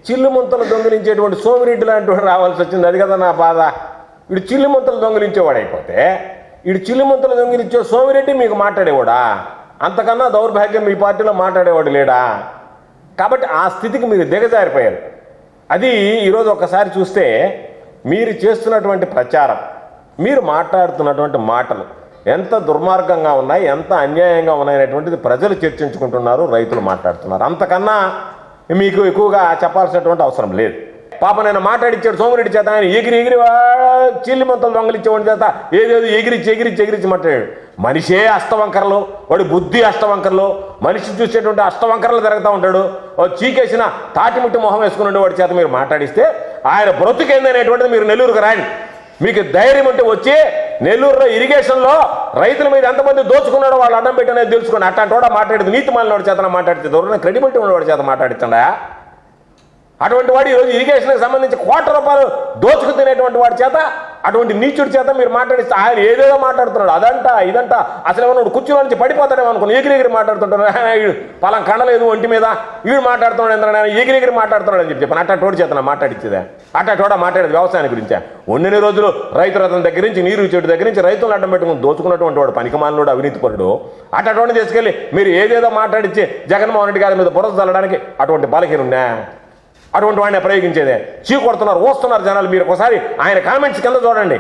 చిల్లు ముంతలు దొంగిలించేటువంటి సోమిరెడ్డి లాంటి వాడు రావాల్సి వచ్చింది. అది కదా నా బాధ. వీడు చిల్లు ముంతలు దొంగిలించేవాడు అయిపోతే వీడు చిల్లు ముంతలు దొంగిలించే సోమిరెడ్డి మీకు మాట్లాడేవాడా? అంతకన్నా దౌర్భాగ్యం మీ పార్టీలో మాట్లాడేవాడు లేడా? కాబట్టి ఆ స్థితికి మీరు దిగజారిపోయారు. అది ఈరోజు ఒక్కసారి చూస్తే మీరు చేస్తున్నటువంటి ప్రచారం, మీరు మాట్లాడుతున్నటువంటి మాటలు ఎంత దుర్మార్గంగా ఉన్నాయి, ఎంత అన్యాయంగా ఉన్నాయనేటువంటిది ప్రజలు చర్చించుకుంటున్నారు, రైతులు మాట్లాడుతున్నారు. అంతకన్నా మీకు ఎక్కువగా చెప్పాల్సినటువంటి అవసరం లేదు. పాప నేను మాట్లాడిచ్చాడు సోమిరెడ్డి చేత, ఆయన ఎగిరి చిల్లి మంతలు దొంగలిచ్చేవాడి చేత ఏదేదో ఎగిరించి మాట్లాడాడు. మనిషే అష్టవంకరలు, వాడి బుద్ధి అష్టవంకరలు, మనిషి చూసేటువంటి అష్టవంకరలు తిరుగుతూ ఉంటాడు. చీకేసిన తాటిముట్టి మొహం వేసుకుని వాడి చేత మీరు మాట్లాడిస్తే ఆయన బ్రతుకేందనేటువంటిది మీరు నెల్లూరుకు రాయండి. మీకు ధైర్యం ఉంటే వచ్చి నెల్లూరులో ఇరిగేషన్లో రైతుల మీద ఎంతమంది దోచుకున్నాడో వాళ్ళు అడ్డం పెట్టనేది తెలుసుకోండి. అట్లాంటి వాడు మాట్లాడేది నీతి మాలినోడి చేత మాట్లాడితే దూరం క్రెడిబిలిటీ ఉన్నవాడి చేత మాట్లాడించండా? అటువంటి వాడు ఈరోజు ఇరిగేషన్కి సంబంధించి ₹1,00,00,000 దోచుకు తినేటువంటి వాడి చేత, అటువంటి నీచుడి చేత మీరు మాట్లాడిస్తే ఆయన ఏదేదో మాట్లాడుతున్నాడు. అదంట ఇదంట, అసలు ఏమన్నా కుర్చీలో నుంచి పడిపోతాడేమో అనుకుని ఎగిరి మాట్లాడుతుంటాడు. వీడు పలం కండలేదు ఒంటి మీద, వీడు మాట్లాడుతున్నాడు ఎంత ఎగిరి మాట్లాడుతున్నాడు అని చెప్పి అట్టోడి చేత మాట్లాడిచ్చేదే. అట్టోడా మాట్లాడేది వ్యవసాయం గురించే. ఉన్నన్ని రోజులు రైతు రథం దగ్గర నుంచి, నీరు చెట్టు దగ్గర నుంచి రైతులను అడ్డం పెట్టుకుని దోచుకున్నటువంటి వాడు పనికిమాలినోడు, అవినీతిపరుడు. అట్టోడిని తీసుకెళ్ళి మీరు ఏదేదో మాట్లాడిచ్చి జగన్మోహన్ రెడ్డి గారి మీద బురద చల్లడానికి అటువంటి బలహీనున్నా అటువంటి వాడిని ప్రయోగించేదే. చీ కొడుతున్నారు, వస్తున్నారు జనాలు. మీరు ఒకసారి ఆయన కామెంట్స్ కింద చూడండి.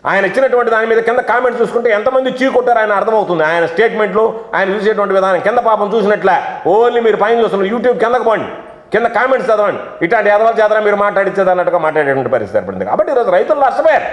ఆయన ఇచ్చినటువంటి దాని మీద కింద కామెంట్స్ చూసుకుంటే ఎంతమంది చీ కొట్టారు ఆయన అర్థమవుతుంది. ఆయన స్టేట్మెంట్లు, ఆయన చూసేటువంటి విధానం కింద పాపం చూసినట్లే. ఓన్లీ మీరు పైన చూస్తున్నారు, యూట్యూబ్ కిందకు పోండి, కింద కామెంట్స్ చదవండి. ఇట్లాంటి ఎదవల చేత మీరు మాట్లాడిచ్చేది అన్నట్టుగా మాట్లాడేటువంటి పరిస్థితి ఏర్పడింది. కాబట్టి ఈరోజు రైతులు నష్టపోయారు.